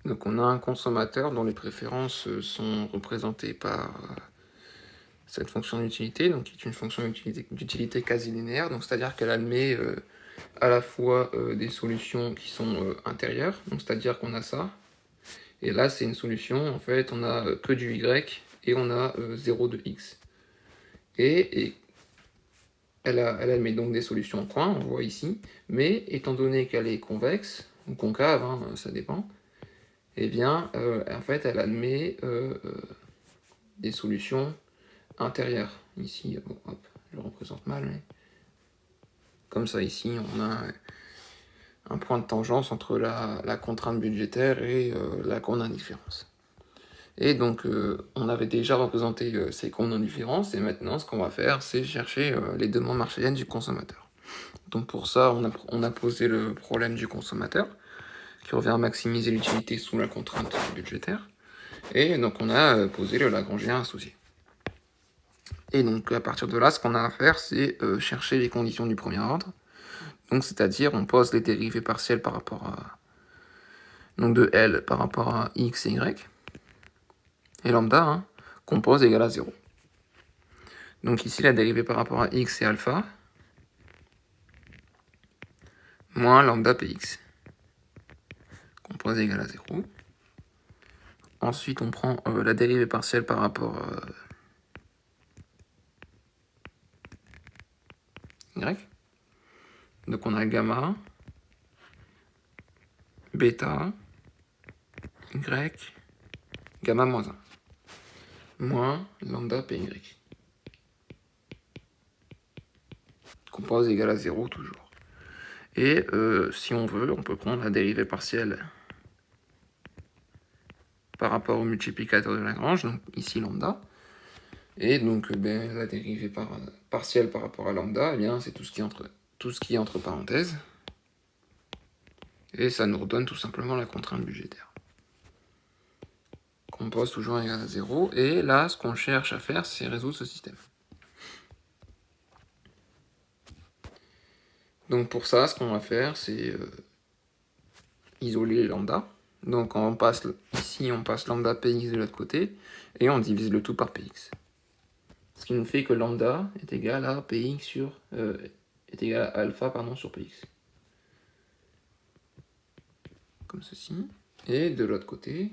Donc on a un consommateur dont les préférences sont représentées par cette fonction d'utilité, donc qui est une fonction d'utilité quasi linéaire, donc c'est-à-dire qu'elle admet à la fois des solutions qui sont intérieures, donc c'est-à-dire qu'on a ça, et là c'est une solution, en fait on a que du y et on a 0 de x. Et elle admet donc des solutions en coin, on voit ici, mais étant donné qu'elle est convexe, ou concave, hein, ça dépend, eh bien en fait elle admet des solutions intérieures. Ici, bon, hop, je le représente mal, mais comme ça ici on a un point de tangence entre la contrainte budgétaire et la courbe d'indifférence. Et donc on avait déjà représenté ces courbes d'indifférence, et maintenant ce qu'on va faire c'est chercher les demandes marshalliennes du consommateur. Donc pour ça on a posé le problème du consommateur, qui revient à maximiser l'utilité sous la contrainte budgétaire, et donc on a posé le Lagrangien associé. Et donc à partir de là, ce qu'on a à faire c'est chercher les conditions du premier ordre. Donc c'est-à-dire on pose les dérivées partielles par rapport à donc de L par rapport à x et y, et lambda, hein, qu'on pose égale à 0. Donc ici la dérivée par rapport à x c'est alpha, moins lambda px, qu'on pose égale à 0. Ensuite on prend la dérivée partielle par rapport à y. Donc on a gamma, bêta, y, gamma moins 1, moins lambda py, qu'on pose égale à 0 toujours. Et si on veut, on peut prendre la dérivée partielle par rapport au multiplicateur de Lagrange, donc ici lambda, et donc la dérivée partielle par rapport à lambda, eh bien c'est tout ce qui est entre parenthèses, et ça nous redonne tout simplement la contrainte budgétaire, qu'on pose toujours égale à 0, et là ce qu'on cherche à faire c'est résoudre ce système. Donc pour ça, ce qu'on va faire c'est isoler lambda. Donc ici on passe lambda px de l'autre côté, et on divise le tout par px. Ce qui nous fait que lambda est égal à px est égal à alpha sur px. Comme ceci. Et de l'autre côté,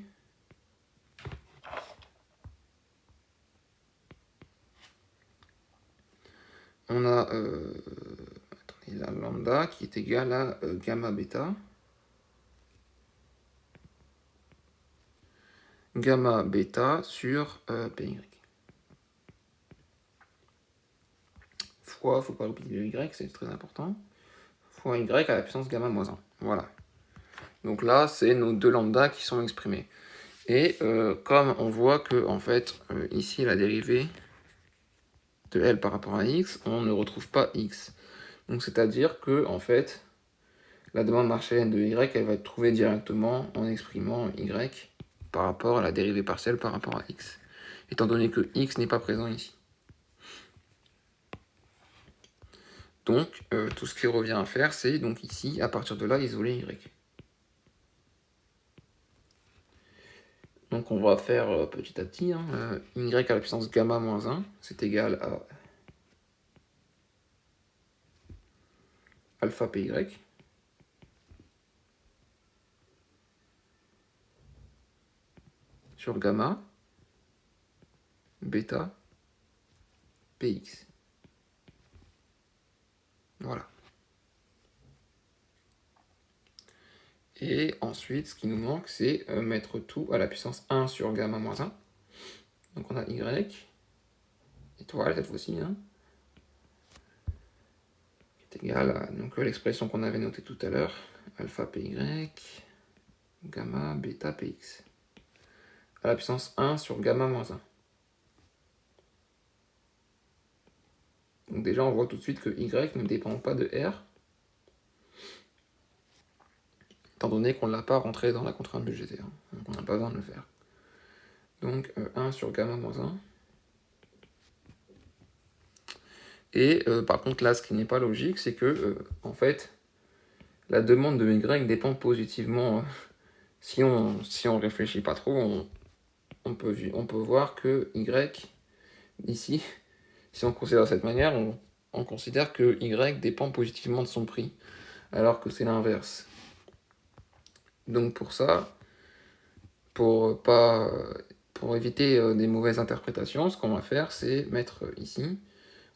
on a la lambda qui est égal à gamma bêta. Gamma bêta sur py. Fois, faut pas oublier le y, c'est très important, fois y à la puissance gamma moins 1. Voilà. Donc là, c'est nos deux lambda qui sont exprimés. Et comme on voit que, en fait, ici, la dérivée de L par rapport à x, on ne retrouve pas x. Donc c'est-à-dire que, en fait, la demande marshallienne de y, elle va être trouvée directement en exprimant y par rapport à la dérivée partielle par rapport à x, étant donné que x n'est pas présent ici. Donc, tout ce qui revient à faire, c'est donc ici, à partir de là, isoler y. Donc on va faire petit à petit, hein, y à la puissance gamma moins 1, c'est égal à alpha py, sur gamma, bêta, px. Voilà. Et ensuite, ce qui nous manque, c'est mettre tout à la puissance 1 sur gamma moins 1. Donc on a y, étoile cette fois-ci, hein, qui est égal à l'expression qu'on avait notée tout à l'heure, alpha py, gamma, bêta, px, à la puissance 1 sur gamma moins 1. Donc déjà, on voit tout de suite que y ne dépend pas de r, étant donné qu'on ne l'a pas rentré dans la contrainte budgétaire. Donc on n'a pas besoin de le faire. Donc 1 sur gamma moins 1. Et par contre, là, ce qui n'est pas logique, c'est que, en fait, la demande de y dépend positivement si on réfléchit pas trop, on peut voir que Y, ici, si on considère de cette manière, on considère que Y dépend positivement de son prix, alors que c'est l'inverse. Donc pour ça, pour éviter des mauvaises interprétations, ce qu'on va faire, c'est mettre ici,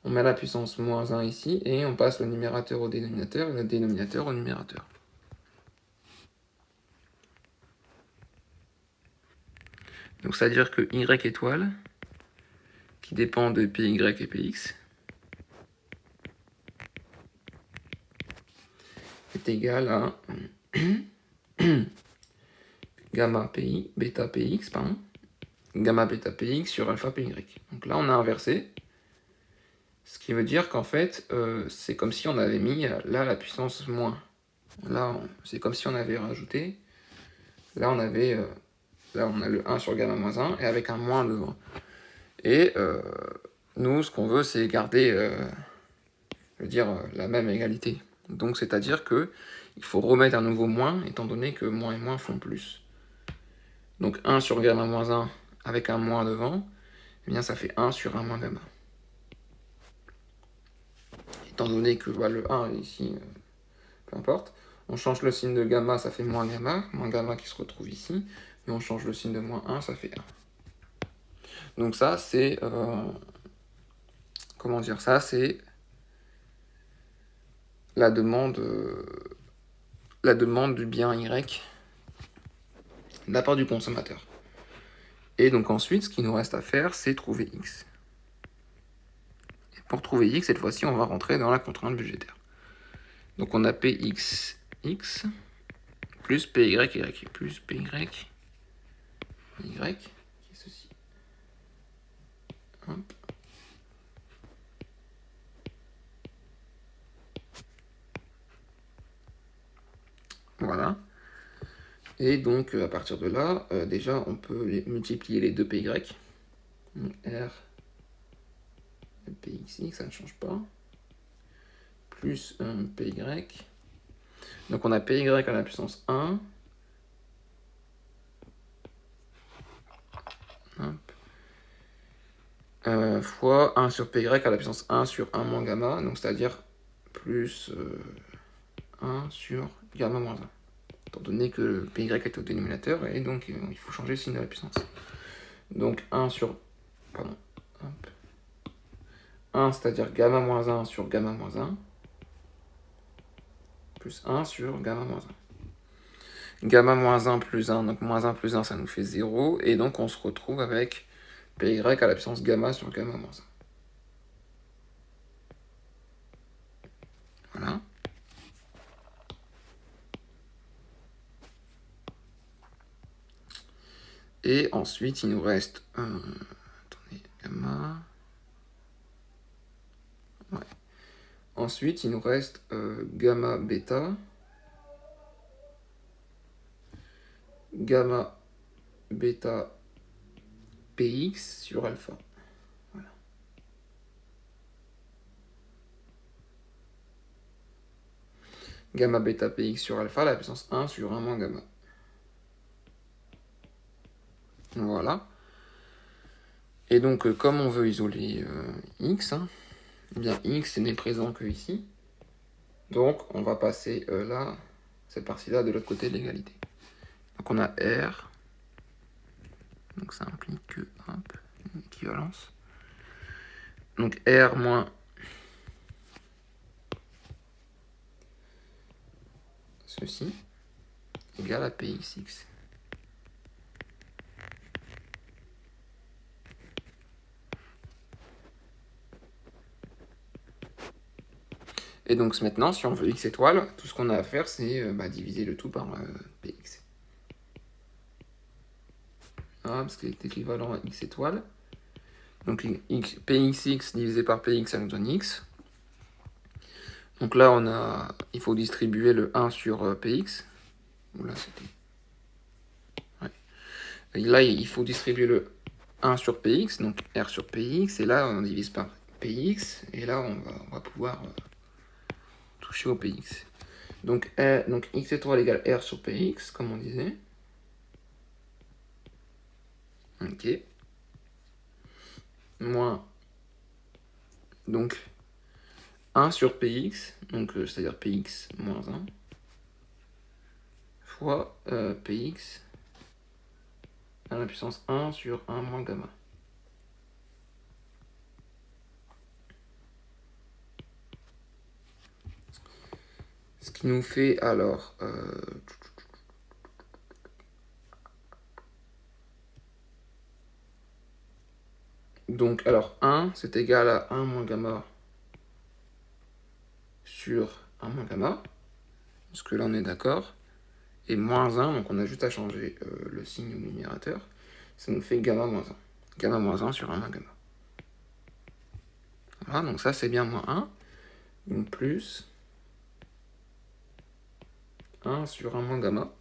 on met la puissance moins 1 ici, et on passe le numérateur au dénominateur, et le dénominateur au numérateur. Donc c'est-à-dire que Y étoile, qui dépend de PY et PX, est égal à gamma PI, bêta PX, pardon, gamma bêta PX sur alpha PY. Donc là, on a inversé, ce qui veut dire qu'en fait, c'est comme si on avait mis là la puissance moins. Là, c'est comme si on avait rajouté. Là, on a le 1 sur gamma moins 1, et avec un moins devant. Et nous, ce qu'on veut, c'est garder, la même égalité. Donc, c'est-à-dire que il faut remettre un nouveau moins, étant donné que moins et moins font plus. Donc 1 sur gamma moins 1 avec un moins devant, eh bien ça fait 1 sur 1 moins gamma. Étant donné que le 1 ici, peu importe, on change le signe de gamma, ça fait moins gamma qui se retrouve ici, et on change le signe de moins 1, ça fait 1. Donc ça, c'est... comment dire ça? C'est la demande du bien Y de la part du consommateur. Et donc ensuite, ce qu'il nous reste à faire, c'est trouver X. Et pour trouver X, cette fois-ci, on va rentrer dans la contrainte budgétaire. Donc on a Px x plus Py y plus Py y, qui est ceci. Hop. Voilà. Et donc à partir de là, déjà on peut multiplier les deux Py. Donc, R Px, ça ne change pas. Plus un Py. Donc on a Py à la puissance 1. Fois 1 sur Py à la puissance 1 sur 1 moins gamma. Donc c'est-à-dire plus 1 sur gamma moins 1. Étant donné que Py est au dénominateur, et donc il faut changer le signe de la puissance. Donc 1 sur... Pardon. Hop. 1, c'est-à-dire gamma moins 1 sur gamma moins 1, plus 1 sur gamma moins 1. Gamma moins 1 plus 1, donc moins 1 plus 1, ça nous fait 0, et donc on se retrouve avec Py à la puissance gamma sur gamma moins 1. Voilà. Et ensuite, il nous reste... attendez, gamma... Ouais. Ensuite, il nous reste gamma bêta, gamma bêta px sur alpha. Voilà. Gamma bêta px sur alpha, la puissance 1 sur 1 moins gamma. Voilà. Et donc, comme on veut isoler x, eh bien x n'est présent que ici. Donc, on va passer là, cette partie-là, de l'autre côté de l'égalité. Donc, on a R. Donc, ça implique que, une équivalence. Donc, R moins ceci égale à Pxx. Et donc maintenant, si on veut x étoile, tout ce qu'on a à faire, c'est diviser le tout par px. Ah, parce qu'il est équivalent à x étoile. Donc pxx divisé par px, ça nous donne x. Donc là, il faut distribuer le 1 sur px. Là, c'était... Ouais. Et là, il faut distribuer le 1 sur px, donc r sur px, et là, on divise par px, et là, on va pouvoir toucher au px. Donc x étoile égale r sur px, comme on disait. Ok. Moins, donc, 1 sur Px, donc c'est-à-dire Px moins 1, fois Px à la puissance 1 sur 1 moins gamma. Ce qui nous fait alors... donc, alors 1, c'est égal à 1 moins gamma sur 1 moins gamma. Parce que là, on est d'accord. Et moins 1, donc on a juste à changer le signe au numérateur. Ça nous fait gamma moins 1. Gamma moins 1 sur 1 moins gamma. Voilà, donc ça, c'est bien moins 1. Donc plus 1 sur 1 moins gamma.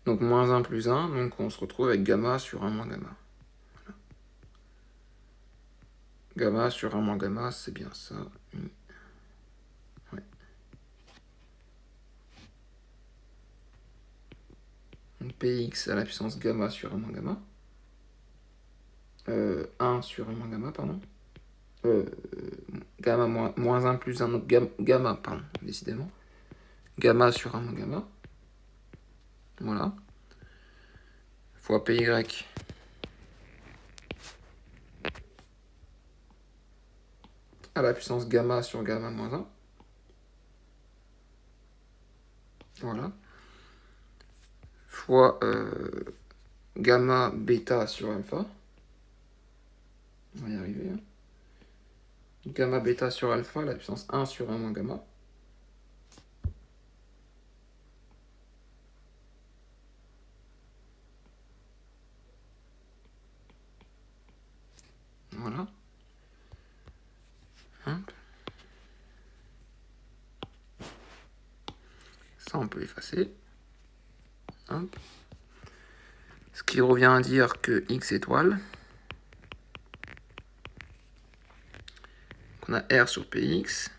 Donc moins 1 plus 1, donc on se retrouve avec gamma sur 1 moins gamma. Voilà. Gamma sur 1 moins gamma, c'est bien ça. Ouais. Donc Px à la puissance gamma sur 1 moins gamma. 1 sur 1 moins gamma, pardon. Gamma moins 1 plus 1, donc gamma, pardon, décidément. Gamma sur 1 moins gamma. Voilà. Fois Py à la puissance gamma sur gamma moins 1. Voilà. Fois gamma bêta sur alpha. On va y arriver. Hein. Gamma bêta sur alpha, la puissance 1 sur 1 moins gamma. Voilà. Hop. Ça, on peut effacer. Hop. Ce qui revient à dire que x étoile, qu'on a R sur Px,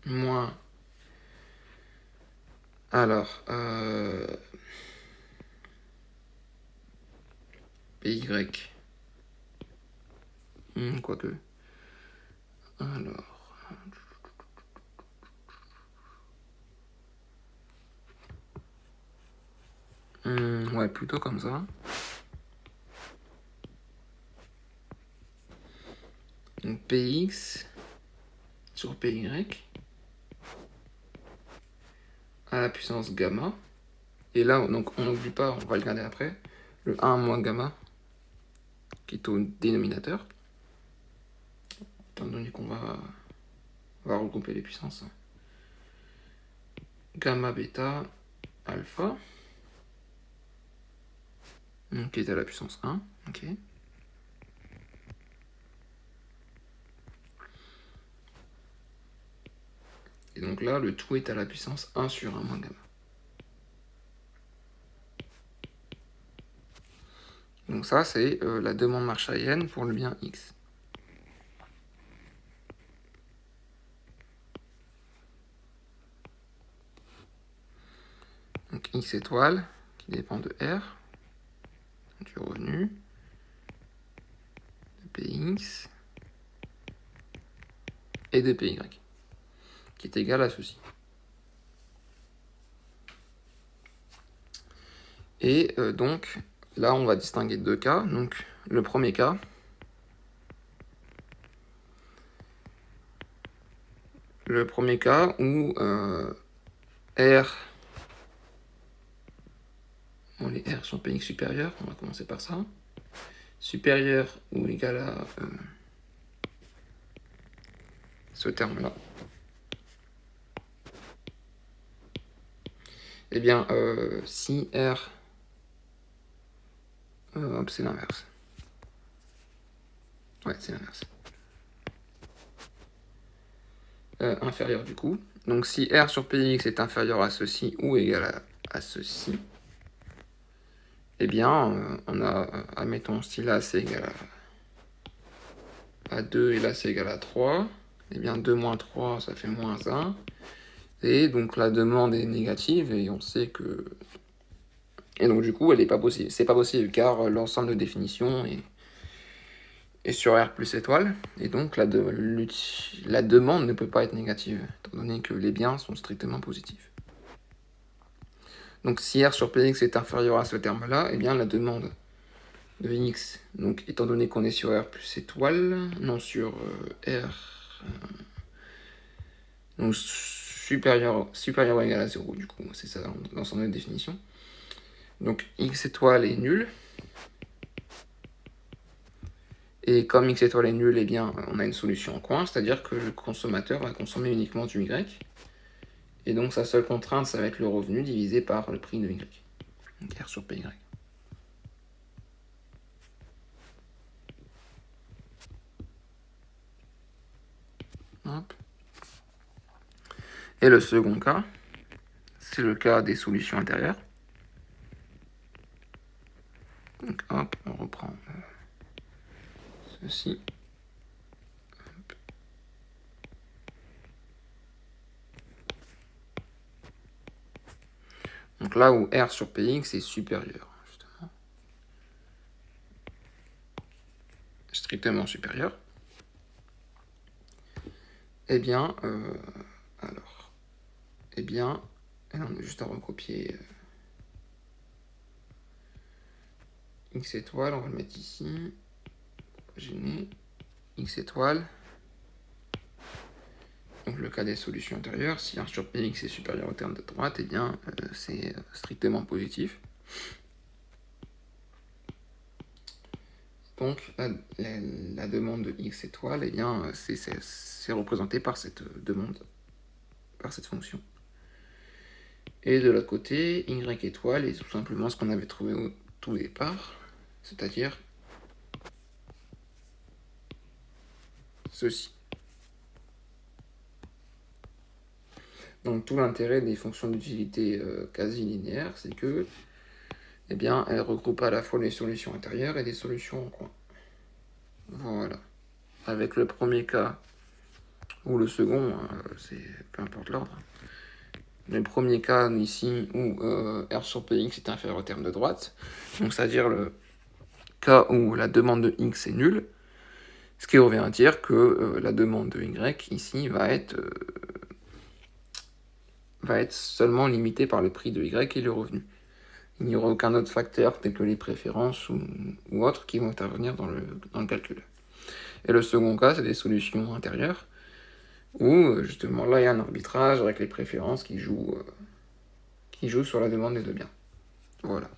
moins, alors, Py, quoique, alors, ouais, plutôt comme ça. Donc Px sur Py à la puissance gamma. Et là, donc on n'oublie pas, on va le regarder après, le 1 moins gamma qui est au dénominateur. Étant donné qu'on va regrouper les puissances. Gamma bêta alpha, qui est à la puissance 1. Ok. Et donc là, le tout est à la puissance 1 sur 1 moins gamma. Donc ça, c'est la demande marshallienne pour le bien x. Donc x étoile, qui dépend de R, du revenu, de Px, et de Py, qui est égal à ceci. Et donc, là, on va distinguer deux cas. Donc, le premier cas, où R, bon, les R sont Px supérieurs, on va commencer par ça, supérieur ou égal à ce terme-là. Eh bien, si R, hop, c'est l'inverse. Ouais, c'est l'inverse. Inférieur du coup. Donc si R sur Px est inférieur à ceci ou égal à ceci, eh bien, on a, admettons, si là c'est égal à 2 et là c'est égal à 3, eh bien 2 moins 3, ça fait moins 1. Et donc la demande est négative, et on sait que... Et donc du coup, elle est pas possible. C'est pas possible, car l'ensemble de définition est sur R plus étoile, et donc la demande ne peut pas être négative, étant donné que les biens sont strictement positifs. Donc si R sur Px est inférieur à ce terme-là, eh bien la demande de X, donc étant donné qu'on est sur R plus étoile, non sur R, donc supérieur ou égal à 0, du coup, c'est ça l'ensemble de définition. Donc X étoile est nul, et comme X étoile est nul, eh bien on a une solution en coin, c'est-à-dire que le consommateur va consommer uniquement du Y, et donc sa seule contrainte, ça va être le revenu divisé par le prix de Y, donc R sur PY. Hop. Et le second cas, c'est le cas des solutions intérieures. Donc hop, on reprend ceci. Hop. Donc là où R sur Px est supérieur, justement. Strictement supérieur. Eh bien, alors, eh bien, là on a juste à recopier X étoile, on va le mettre ici, pas gêner, X étoile, donc le cas des solutions intérieures, si R sur Px est supérieur au terme de droite, eh bien c'est strictement positif. Donc la demande de X étoile, eh bien c'est représenté par cette demande, par cette fonction. Et de l'autre côté, Y étoile est tout simplement ce qu'on avait trouvé au tout départ, c'est-à-dire ceci. Donc tout l'intérêt des fonctions d'utilité quasi linéaires, c'est que, eh bien, elles regroupent à la fois les solutions intérieures et des solutions en coin. Voilà. Avec le premier cas ou le second, c'est peu importe l'ordre. Le premier cas ici où R sur Px est inférieur au terme de droite, donc c'est-à-dire le cas où la demande de X est nulle, ce qui revient à dire que la demande de Y ici va être seulement limitée par le prix de Y et le revenu. Il n'y aura aucun autre facteur tel que les préférences ou autres qui vont intervenir dans le calcul. Et le second cas, c'est des solutions intérieures, où justement là il y a un arbitrage avec les préférences qui jouent sur la demande des deux biens. Voilà.